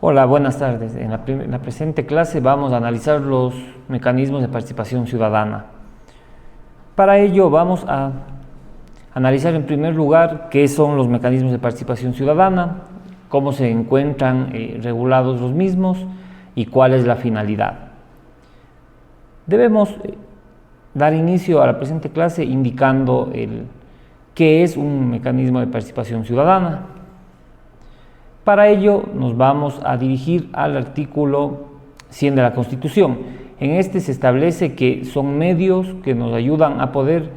Hola, buenas tardes. En la presente clase vamos a analizar los mecanismos de participación ciudadana. Para ello vamos a analizar en primer lugar qué son los mecanismos de participación ciudadana, cómo se encuentran regulados los mismos y cuál es la finalidad. Debemos dar inicio a la presente clase indicando qué es un mecanismo de participación ciudadana. Para ello nos vamos a dirigir al artículo 100 de la Constitución. En este se establece que son medios que nos ayudan a poder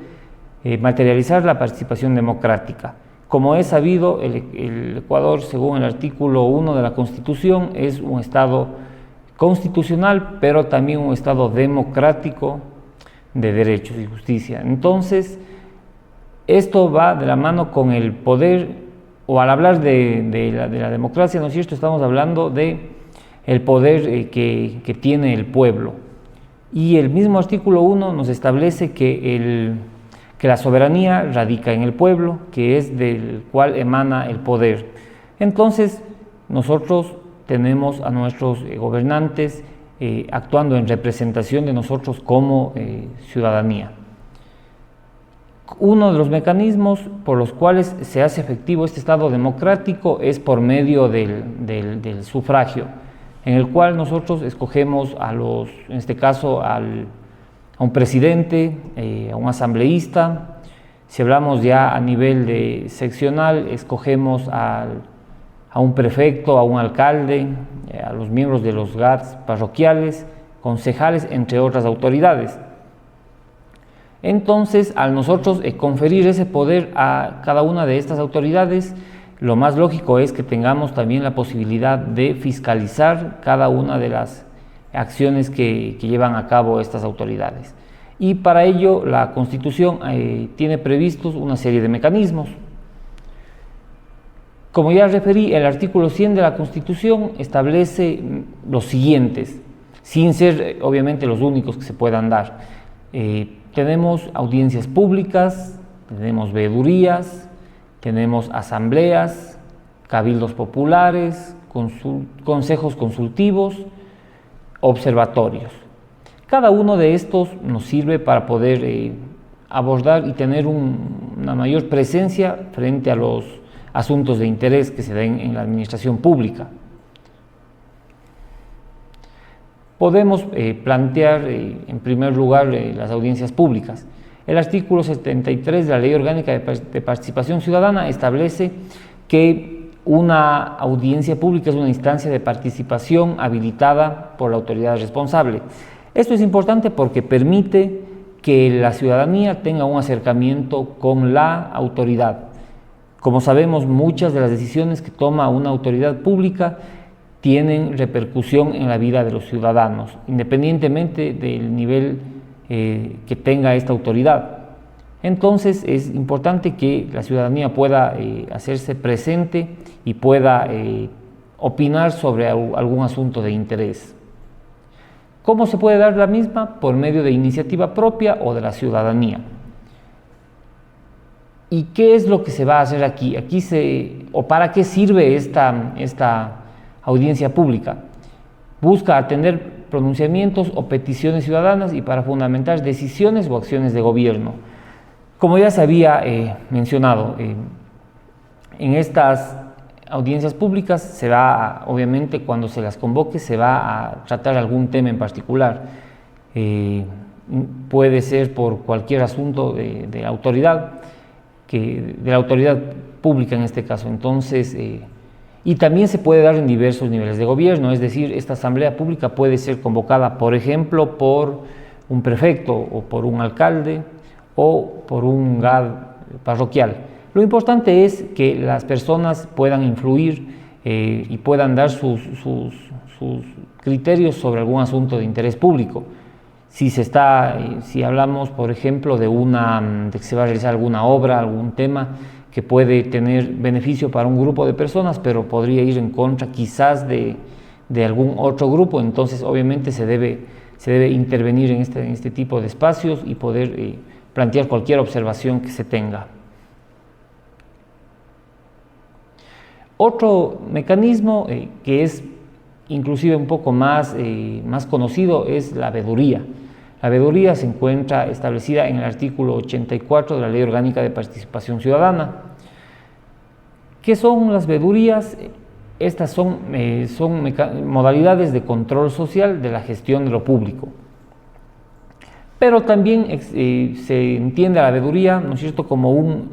materializar la participación democrática. Como es sabido, el Ecuador, según el artículo 1 de la Constitución, es un Estado constitucional, pero también un Estado democrático de derechos y justicia. Entonces, esto va de la mano con el poder, o al hablar de la democracia, ¿no es cierto?, estamos hablando de el poder que tiene el pueblo. Y el mismo artículo 1 nos establece que la soberanía radica en el pueblo, que es del cual emana el poder. Entonces, nosotros tenemos a nuestros gobernantes actuando en representación de nosotros como ciudadanía. Uno de los mecanismos por los cuales se hace efectivo este Estado democrático es por medio del sufragio, en el cual nosotros escogemos en este caso a un presidente, a un asambleísta. Si hablamos ya a nivel seccional, escogemos a un prefecto, a un alcalde, a los miembros de los GATS parroquiales, concejales, entre otras autoridades. Entonces, al nosotros conferir ese poder a cada una de estas autoridades, lo más lógico es que tengamos también la posibilidad de fiscalizar cada una de las acciones que llevan a cabo estas autoridades. Y para ello la Constitución tiene previstos una serie de mecanismos. Como ya referí, el artículo 100 de la Constitución establece los siguientes, sin ser obviamente los únicos que se puedan dar. Tenemos audiencias públicas, tenemos veedurías, tenemos asambleas, cabildos populares, consejos consultivos, observatorios. Cada uno de estos nos sirve para poder abordar y tener una mayor presencia frente a los asuntos de interés que se den en la administración pública. Podemos plantear en primer lugar las audiencias públicas. El artículo 73 de la Ley Orgánica de Participación Ciudadana establece que una audiencia pública es una instancia de participación habilitada por la autoridad responsable. Esto es importante porque permite que la ciudadanía tenga un acercamiento con la autoridad. Como sabemos, muchas de las decisiones que toma una autoridad pública tienen repercusión en la vida de los ciudadanos, independientemente del nivel que tenga esta autoridad. Entonces es importante que la ciudadanía pueda hacerse presente y pueda opinar sobre algún asunto de interés. ¿Cómo se puede dar la misma? Por medio de iniciativa propia o de la ciudadanía. ¿Y qué es lo que se va a hacer aquí? ¿O para qué sirve esta audiencia pública? Busca atender pronunciamientos o peticiones ciudadanas y para fundamentar decisiones o acciones de gobierno. Como ya se había mencionado, en estas audiencias públicas obviamente cuando se las convoque, se va a tratar algún tema en particular. Puede ser por cualquier asunto de la autoridad, de la autoridad pública en este caso. Entonces, y también se puede dar en diversos niveles de gobierno, es decir, esta asamblea pública puede ser convocada, por ejemplo, por un prefecto o por un alcalde o por un GAD parroquial. Lo importante es que las personas puedan influir y puedan dar sus criterios sobre algún asunto de interés público. Si hablamos, por ejemplo, de que se va a realizar alguna obra, algún tema que puede tener beneficio para un grupo de personas, pero podría ir en contra quizás de algún otro grupo, entonces obviamente se debe intervenir en este tipo de espacios y poder plantear cualquier observación que se tenga. Otro mecanismo que es inclusive un poco más conocido, es la veeduría. La veeduría se encuentra establecida en el artículo 84 de la Ley Orgánica de Participación Ciudadana. ¿Qué son las veedurías? Estas son modalidades de control social de la gestión de lo público. Pero también se entiende a la veeduría, ¿no es cierto?, como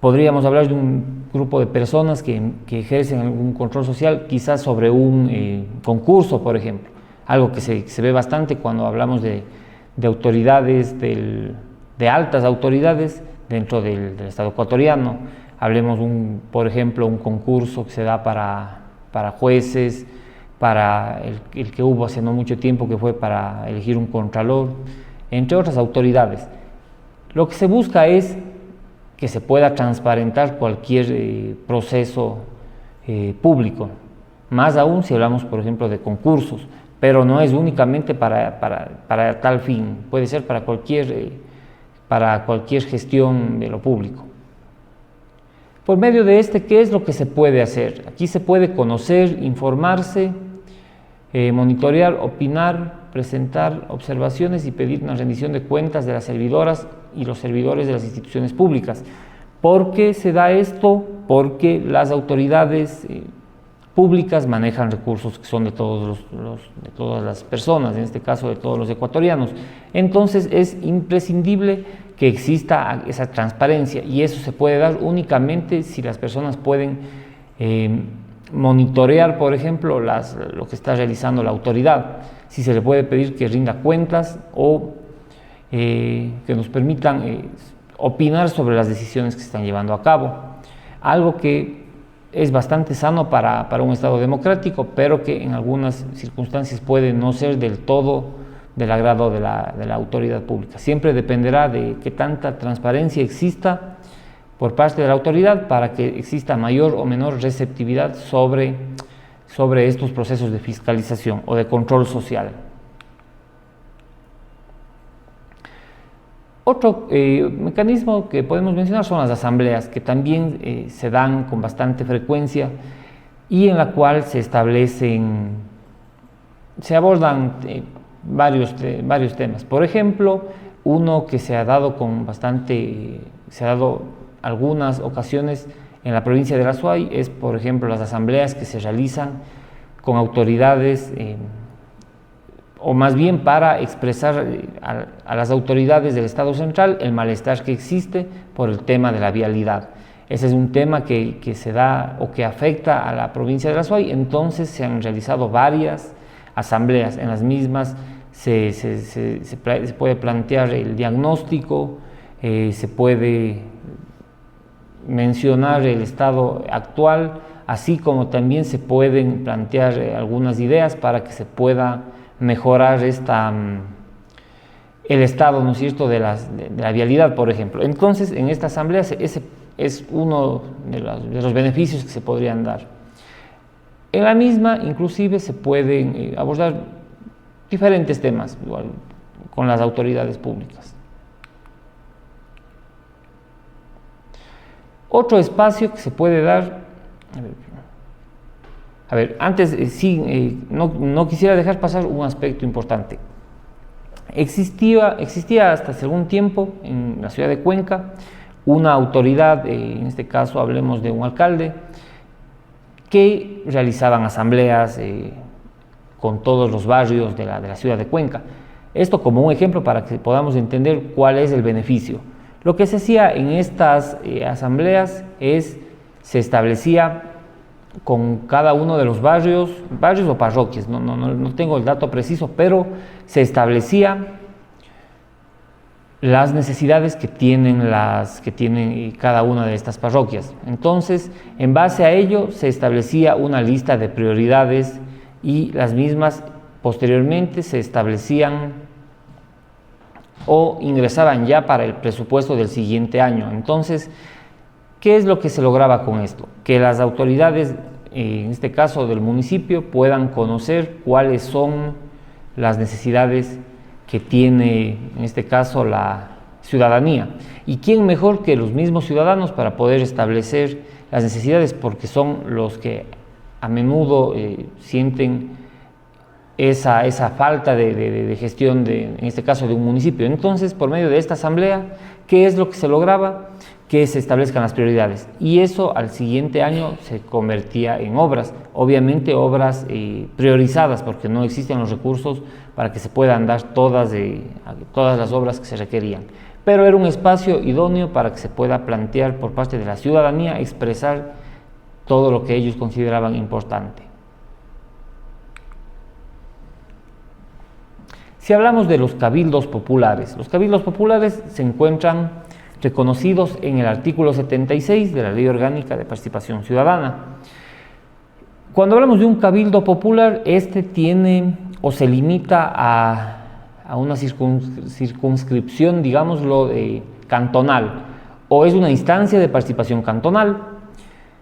podríamos hablar de un grupo de personas que ejercen algún control social, quizás sobre un concurso, por ejemplo. Algo que se ve bastante cuando hablamos de autoridades, de altas autoridades dentro del Estado ecuatoriano. Hablemos, por ejemplo, un concurso que se da para jueces, para el que hubo hace no mucho tiempo, que fue para elegir un contralor, entre otras autoridades. Lo que se busca es que se pueda transparentar cualquier proceso público, más aún si hablamos, por ejemplo, de concursos, pero no es únicamente para tal fin, puede ser para cualquier gestión de lo público. Por medio de ¿qué es lo que se puede hacer? Aquí se puede conocer, informarse, monitorear, opinar, presentar observaciones y pedir una rendición de cuentas de las servidoras y los servidores de las instituciones públicas. ¿Por qué se da esto? Porque las autoridades públicas manejan recursos que son de todas las personas, en este caso de todos los ecuatorianos. Entonces es imprescindible que exista esa transparencia, y eso se puede dar únicamente si las personas pueden monitorear, por ejemplo, lo que está realizando la autoridad, si se le puede pedir que rinda cuentas o que nos permitan opinar sobre las decisiones que se están llevando a cabo. Algo que es bastante sano para un Estado democrático, pero que en algunas circunstancias puede no ser del todo del agrado de la autoridad pública. Siempre dependerá de qué tanta transparencia exista por parte de la autoridad para que exista mayor o menor receptividad sobre estos procesos de fiscalización o de control social. Otro mecanismo que podemos mencionar son las asambleas, que también se dan con bastante frecuencia y en la cual se abordan varios temas. Por ejemplo, uno que se ha dado algunas ocasiones en la provincia de La Suay es, por ejemplo, las asambleas que se realizan con autoridades, o más bien para expresar a las autoridades del Estado central el malestar que existe por el tema de la vialidad. Ese es un tema que se da o que afecta a la provincia de La Suay. Entonces se han realizado varias asambleas. En las mismas se puede plantear el diagnóstico, se puede mencionar el estado actual, así como también se pueden plantear algunas ideas para que se pueda mejorar el estado, ¿no es cierto?, de la vialidad, por ejemplo. Entonces, en esta asamblea ese es uno de los beneficios que se podrían dar. En la misma, inclusive, se pueden abordar diferentes temas igual, con las autoridades públicas. Otro espacio que se puede dar, antes no quisiera dejar pasar un aspecto importante. Existía hasta hace algún tiempo en la ciudad de Cuenca una autoridad, en este caso hablemos de un alcalde, que realizaban asambleas con todos los barrios de la ciudad de Cuenca. Esto como un ejemplo para que podamos entender cuál es el beneficio. Lo que se hacía en estas asambleas se establecía con cada uno de los barrios o parroquias, no tengo el dato preciso, pero se establecía las necesidades que tienen cada una de estas parroquias. Entonces, en base a ello se establecía una lista de prioridades y las mismas posteriormente se establecían o ingresaban ya para el presupuesto del siguiente año. Entonces, ¿qué es lo que se lograba con esto? Que las autoridades, en este caso del municipio, puedan conocer cuáles son las necesidades que tiene, en este caso, la ciudadanía. ¿Y quién mejor que los mismos ciudadanos para poder establecer las necesidades? Porque son los que a menudo sienten esa falta de gestión, en este caso de un municipio. Entonces, por medio de esta asamblea, ¿qué es lo que se lograba? Que se establezcan las prioridades, y eso al siguiente año se convertía en obras, obviamente obras priorizadas, porque no existen los recursos para que se puedan dar todas las obras que se requerían, pero era un espacio idóneo para que se pueda plantear por parte de la ciudadanía, expresar todo lo que ellos consideraban importante. Si hablamos de los cabildos populares se encuentran reconocidos en el artículo 76 de la Ley Orgánica de Participación Ciudadana. Cuando hablamos de un cabildo popular, este tiene o se limita a una circunscripción, digámoslo, cantonal, o es una instancia de participación cantonal,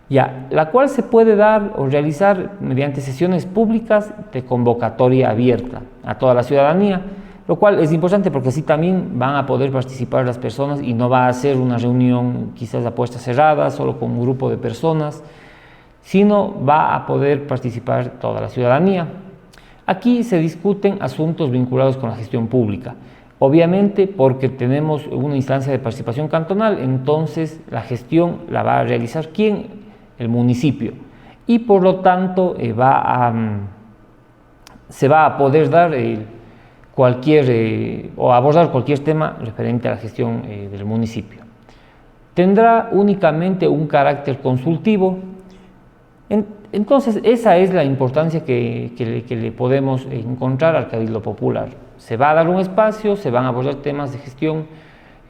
la cual se puede dar o realizar mediante sesiones públicas de convocatoria abierta a toda la ciudadanía, lo cual es importante porque así también van a poder participar las personas y no va a ser una reunión quizás a puertas cerradas, solo con un grupo de personas, sino va a poder participar toda la ciudadanía. Aquí se discuten asuntos vinculados con la gestión pública. Obviamente, porque tenemos una instancia de participación cantonal, entonces la gestión la va a realizar ¿quién? El municipio. Y por lo tanto se va a poder dar o abordar cualquier tema referente a la gestión del municipio. Tendrá únicamente un carácter consultivo. Entonces, esa es la importancia que le podemos encontrar al Cabildo Popular. Se va a dar un espacio, se van a abordar temas de gestión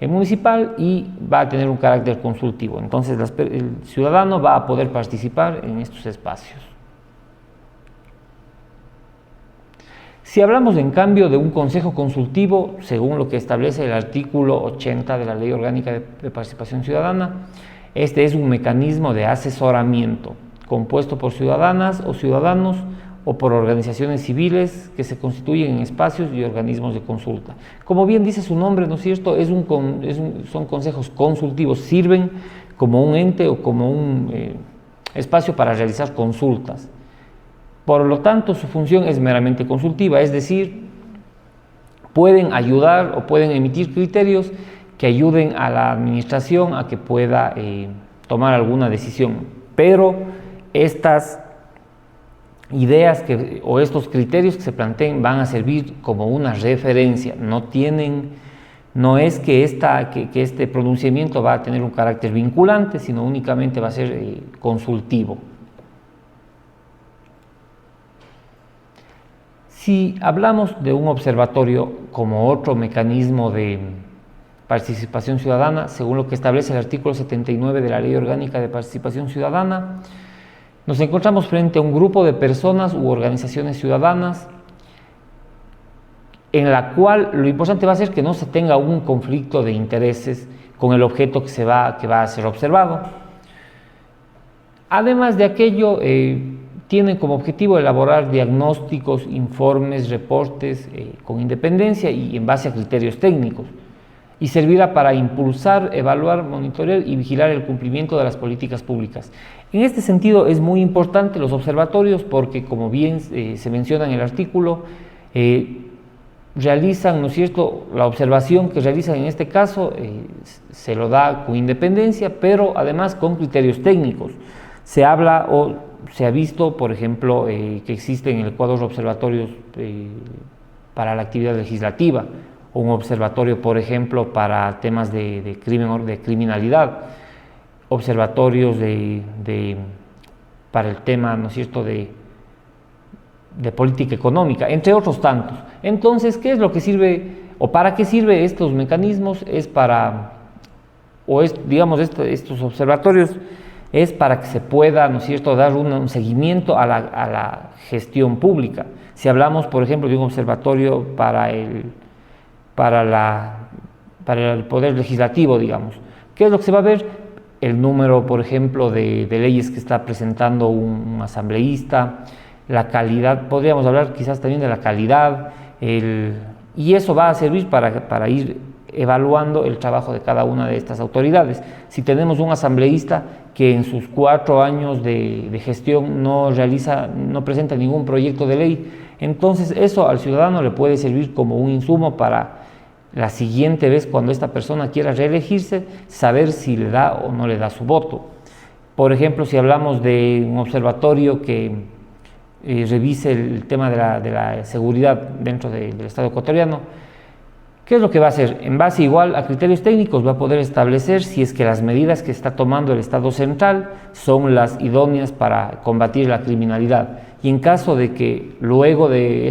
municipal y va a tener un carácter consultivo. Entonces, el ciudadano va a poder participar en estos espacios. Si hablamos, en cambio, de un consejo consultivo, según lo que establece el artículo 80 de la Ley Orgánica de Participación Ciudadana, este es un mecanismo de asesoramiento compuesto por ciudadanas o ciudadanos o por organizaciones civiles que se constituyen en espacios y organismos de consulta. Como bien dice su nombre, ¿no es cierto? Son consejos consultivos, sirven como un ente o como un espacio para realizar consultas. Por lo tanto, su función es meramente consultiva, es decir, pueden ayudar o pueden emitir criterios que ayuden a la administración a que pueda tomar alguna decisión, pero estas ideas o estos criterios que se planteen van a servir como una referencia, no es que este pronunciamiento va a tener un carácter vinculante, sino únicamente va a ser consultivo. Si hablamos de un observatorio como otro mecanismo de participación ciudadana, según lo que establece el artículo 79 de la Ley Orgánica de Participación Ciudadana, nos encontramos frente a un grupo de personas u organizaciones ciudadanas en la cual lo importante va a ser que no se tenga un conflicto de intereses con el objeto que va a ser observado. Además de aquello, tienen como objetivo elaborar diagnósticos, informes, reportes con independencia y en base a criterios técnicos, y servirá para impulsar, evaluar, monitorear y vigilar el cumplimiento de las políticas públicas. En este sentido es muy importante los observatorios porque, como bien se menciona en el artículo, realizan, ¿no es cierto?, la observación que realizan en este caso se lo da con independencia, pero además con criterios técnicos. Se habla o se ha visto, por ejemplo, que existen en el Ecuador observatorios para la actividad legislativa, o un observatorio, por ejemplo, para temas de criminalidad, observatorios para el tema, ¿no es cierto?, de política económica, entre otros tantos. Entonces, ¿qué es lo que sirve o para qué sirve estos mecanismos? Estos observatorios es para que se pueda, ¿no es cierto?, dar un seguimiento a la gestión pública. Si hablamos, por ejemplo, de un observatorio para el Poder Legislativo, digamos, ¿qué es lo que se va a ver? El número, por ejemplo, de leyes que está presentando un asambleísta, la calidad, podríamos hablar quizás también de la calidad, y eso va a servir para ir evaluando el trabajo de cada una de estas autoridades. Si tenemos un asambleísta que en sus 4 años de gestión no presenta ningún proyecto de ley, entonces eso al ciudadano le puede servir como un insumo para la siguiente vez, cuando esta persona quiera reelegirse, saber si le da o no le da su voto. Por ejemplo, si hablamos de un observatorio que revise el tema de la seguridad dentro del Estado ecuatoriano, ¿qué es lo que va a hacer? En base igual a criterios técnicos va a poder establecer si es que las medidas que está tomando el Estado central son las idóneas para combatir la criminalidad. Y en caso de que luego de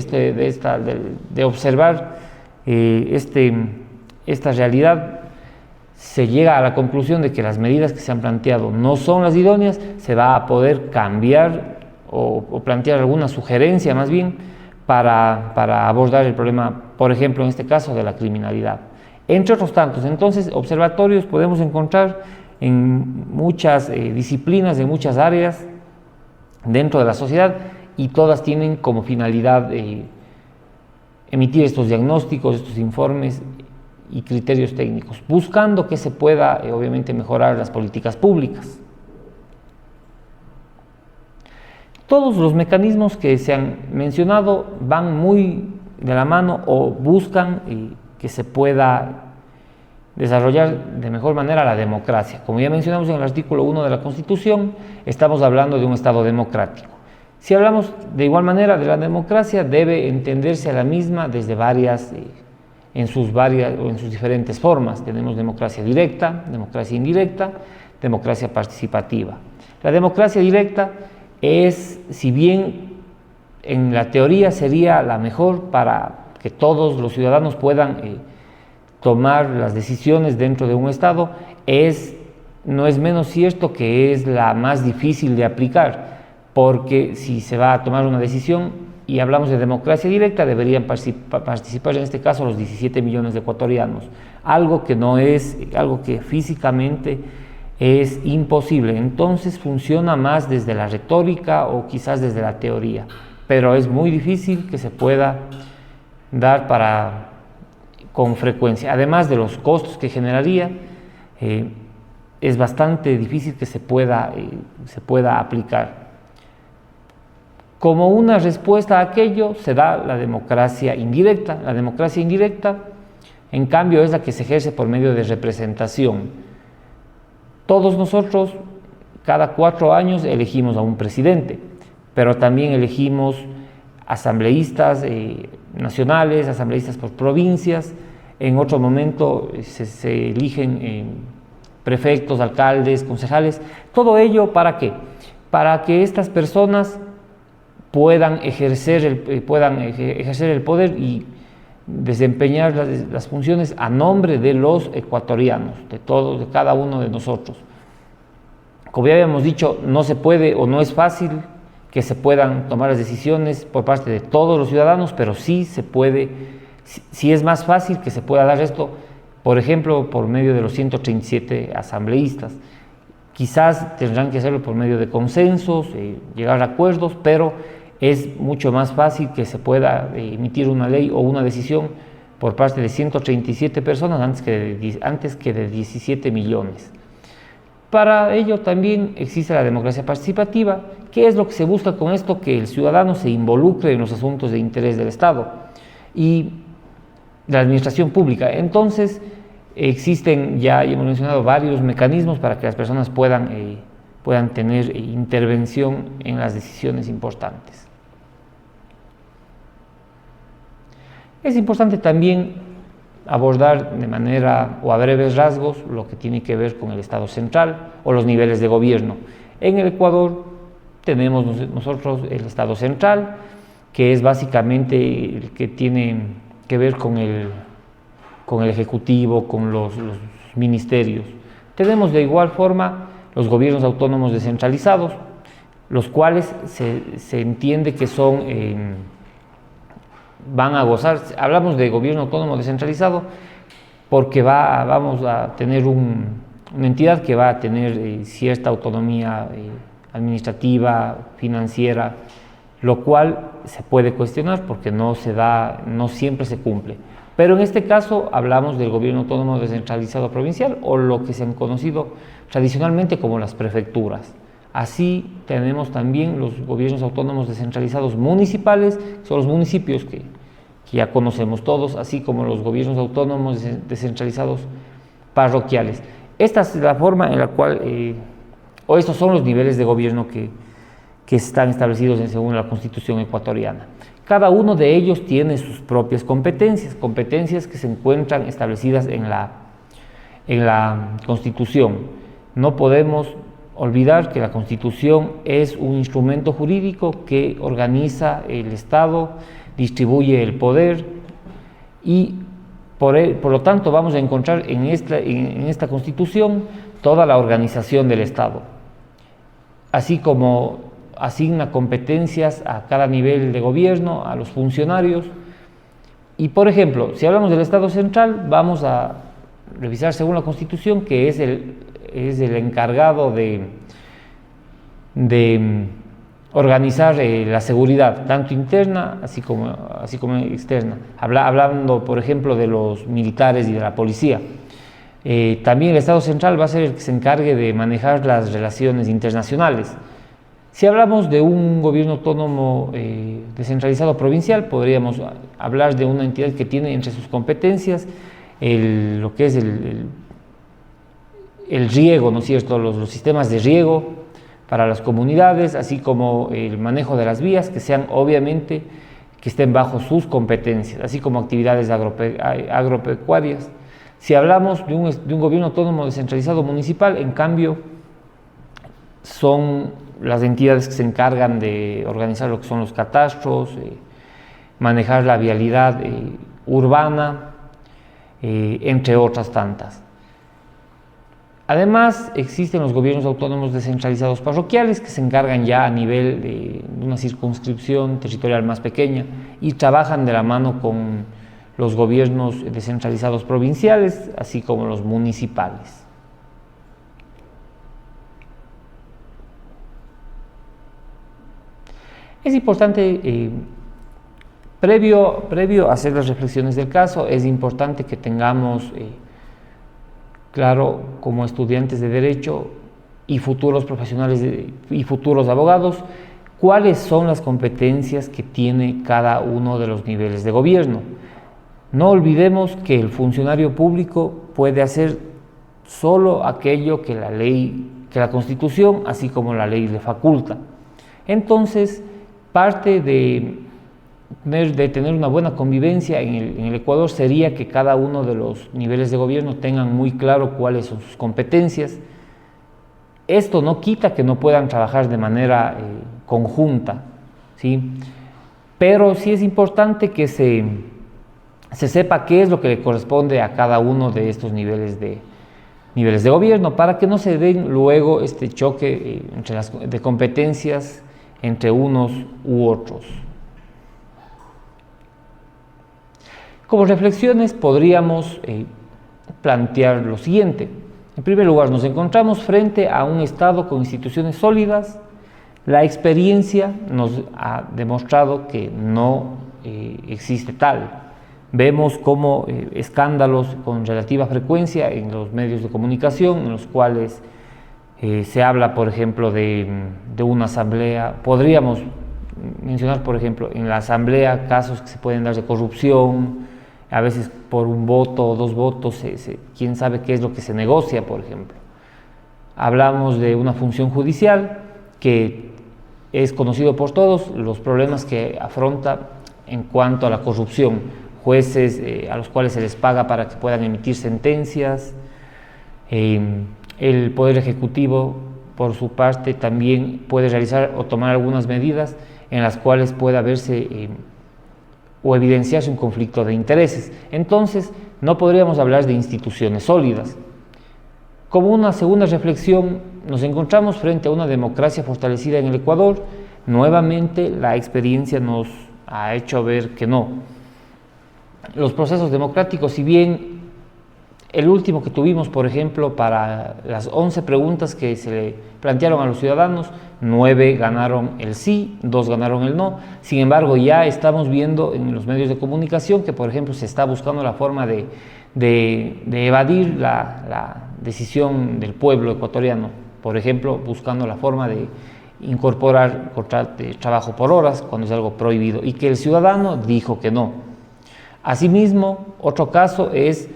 observar esta realidad se llega a la conclusión de que las medidas que se han planteado no son las idóneas, se va a poder cambiar o plantear alguna sugerencia más bien para abordar el problema, por ejemplo, en este caso de la criminalidad. Entre otros tantos, entonces, observatorios podemos encontrar en muchas disciplinas, en muchas áreas dentro de la sociedad, y todas tienen como finalidad emitir estos diagnósticos, estos informes y criterios técnicos, buscando que se pueda, obviamente, mejorar las políticas públicas. Todos los mecanismos que se han mencionado van muy de la mano o buscan que se pueda desarrollar de mejor manera la democracia. Como ya mencionamos en el artículo 1 de la Constitución, estamos hablando de un Estado democrático. Si hablamos de igual manera de la democracia, debe entenderse a la misma desde en sus diferentes formas. Tenemos democracia directa, democracia indirecta, democracia participativa. La democracia directa es, si bien en la teoría sería la mejor para que todos los ciudadanos puedan tomar las decisiones dentro de un Estado, no es menos cierto que es la más difícil de aplicar, porque si se va a tomar una decisión y hablamos de democracia directa, deberían participar en este caso los 17 millones de ecuatorianos, algo que físicamente es imposible. Entonces funciona más desde la retórica o quizás desde la teoría, pero es muy difícil que se pueda dar con frecuencia. Además de los costos que generaría, es bastante difícil que se pueda aplicar. Como una respuesta a aquello se da la democracia indirecta. La democracia indirecta, en cambio, es la que se ejerce por medio de representación. Todos nosotros, cada 4 años, elegimos a un presidente, pero también elegimos asambleístas nacionales, asambleístas por provincias. En otro momento se eligen prefectos, alcaldes, concejales. Todo ello, ¿para qué? Para que estas personas puedan ejercer el poder y desempeñar las funciones a nombre de los ecuatorianos, de cada uno de nosotros. Como ya habíamos dicho, no se puede o no es fácil que se puedan tomar las decisiones por parte de todos los ciudadanos, pero sí se puede, sí es más fácil que se pueda dar esto, por ejemplo, por medio de los 137 asambleístas. Quizás tendrán que hacerlo por medio de consensos, llegar a acuerdos, pero es mucho más fácil que se pueda emitir una ley o una decisión por parte de 137 personas antes que de 17 millones. Para ello también existe la democracia participativa. ¿Qué es lo que se busca con esto? Que el ciudadano se involucre en los asuntos de interés del Estado y de la administración pública. Entonces, existen, ya hemos mencionado, varios mecanismos para que las personas puedan tener intervención en las decisiones importantes. Es importante también abordar de manera o a breves rasgos lo que tiene que ver con el Estado central o los niveles de gobierno. En el Ecuador tenemos nosotros el Estado central, que es básicamente el que tiene que ver con el Ejecutivo, con los ministerios. Tenemos de igual forma los gobiernos autónomos descentralizados, los cuales se entiende que van a gozar. Hablamos de gobierno autónomo descentralizado porque vamos a tener una entidad que va a tener cierta autonomía administrativa, financiera, lo cual se puede cuestionar porque no siempre se cumple. Pero en este caso hablamos del gobierno autónomo descentralizado provincial, o lo que se han conocido tradicionalmente como las prefecturas. Así tenemos también los gobiernos autónomos descentralizados municipales, que son los municipios que ya conocemos todos, así como los gobiernos autónomos descentralizados parroquiales. Esta es la forma en la cual, o estos son los niveles de gobierno que están establecidos según la Constitución ecuatoriana. Cada uno de ellos tiene sus propias competencias que se encuentran establecidas en la Constitución. No podemos olvidar que la Constitución es un instrumento jurídico que organiza el Estado, distribuye el poder y por lo tanto vamos a encontrar en esta Constitución toda la organización del Estado, así como asigna competencias a cada nivel de gobierno, a los funcionarios. Y por ejemplo, si hablamos del Estado central, vamos a revisar según la Constitución, que es el encargado de organizar la seguridad, tanto interna así como externa, hablando por ejemplo de los militares y de la policía. También el Estado central va a ser el que se encargue de manejar las relaciones internacionales. Si hablamos de un gobierno autónomo descentralizado provincial, podríamos hablar de una entidad que tiene entre sus competencias lo que es el riego, ¿no es cierto?, los sistemas de riego para las comunidades, así como el manejo de las vías, que sean obviamente que estén bajo sus competencias, así como actividades agropecuarias. Si hablamos de un gobierno autónomo descentralizado municipal, en cambio, son las entidades que se encargan de organizar lo que son los catastros, manejar la vialidad urbana, entre otras tantas. Además, existen los gobiernos autónomos descentralizados parroquiales que se encargan ya a nivel de una circunscripción territorial más pequeña y trabajan de la mano con los gobiernos descentralizados provinciales, así como los municipales. Es importante, previo a hacer las reflexiones del caso, es importante que tengamos claro, como estudiantes de Derecho y futuros profesionales y futuros abogados, cuáles son las competencias que tiene cada uno de los niveles de gobierno. No olvidemos que el funcionario público puede hacer solo aquello que la Constitución, así como la ley le faculta. Entonces, parte de tener una buena convivencia en el Ecuador sería que cada uno de los niveles de gobierno tengan muy claro cuáles son sus competencias. Esto no quita que no puedan trabajar de manera conjunta, ¿sí? Pero sí es importante que se sepa qué es lo que le corresponde a cada uno de estos niveles de gobierno, para que no se den luego este choque de competencias entre unos u otros. Como reflexiones podríamos plantear lo siguiente. En primer lugar, nos encontramos frente a un Estado con instituciones sólidas. La experiencia nos ha demostrado que no existe tal. Vemos como escándalos con relativa frecuencia en los medios de comunicación, en los cuales se habla, por ejemplo, de una asamblea. Podríamos mencionar, por ejemplo, en la asamblea casos que se pueden dar de corrupción, a veces por un voto o dos votos, quién sabe qué es lo que se negocia, por ejemplo. Hablamos de una función judicial que es conocido por todos, los problemas que afronta en cuanto a la corrupción, jueces a los cuales se les paga para que puedan emitir sentencias. El Poder Ejecutivo, por su parte, también puede realizar o tomar algunas medidas en las cuales pueda verse o evidenciarse un conflicto de intereses. Entonces, no podríamos hablar de instituciones sólidas. Como una segunda reflexión, nos encontramos frente a una democracia fortalecida en el Ecuador. Nuevamente, la experiencia nos ha hecho ver que no. Los procesos democráticos, si bien el último que tuvimos, por ejemplo, para las 11 preguntas que se le plantearon a los ciudadanos, 9 ganaron el sí, 2 ganaron el no. Sin embargo, ya estamos viendo en los medios de comunicación que, por ejemplo, se está buscando la forma de evadir la decisión del pueblo ecuatoriano. Por ejemplo, buscando la forma de incorporar trabajo por horas cuando es algo prohibido, y que el ciudadano dijo que no. Asimismo, otro caso es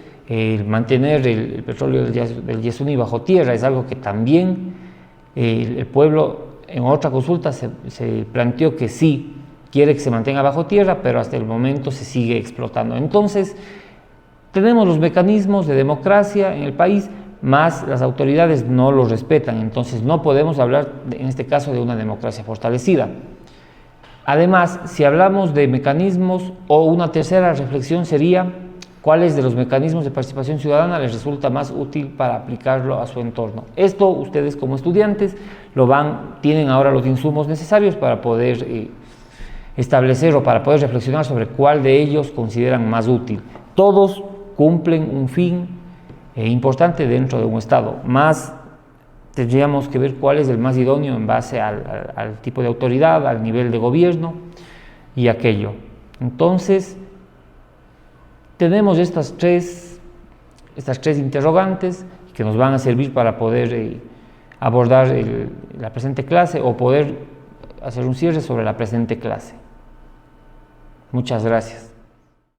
mantener el petróleo del Yasuní bajo tierra. Es algo que también el pueblo en otra consulta se planteó que sí quiere que se mantenga bajo tierra, pero hasta el momento se sigue explotando. Entonces, tenemos los mecanismos de democracia en el país, más las autoridades no los respetan. Entonces, no podemos hablar en este caso de una democracia fortalecida. Además, si hablamos de mecanismos, o una tercera reflexión sería: ¿cuáles de los mecanismos de participación ciudadana les resulta más útil para aplicarlo a su entorno? Esto ustedes como estudiantes tienen ahora los insumos necesarios para poder establecer o para poder reflexionar sobre cuál de ellos consideran más útil. Todos cumplen un fin importante dentro de un Estado, más tendríamos que ver cuál es el más idóneo en base al tipo de autoridad, al nivel de gobierno y aquello. Entonces, tenemos estas tres interrogantes que nos van a servir para poder abordar la presente clase, o poder hacer un cierre sobre la presente clase. Muchas gracias.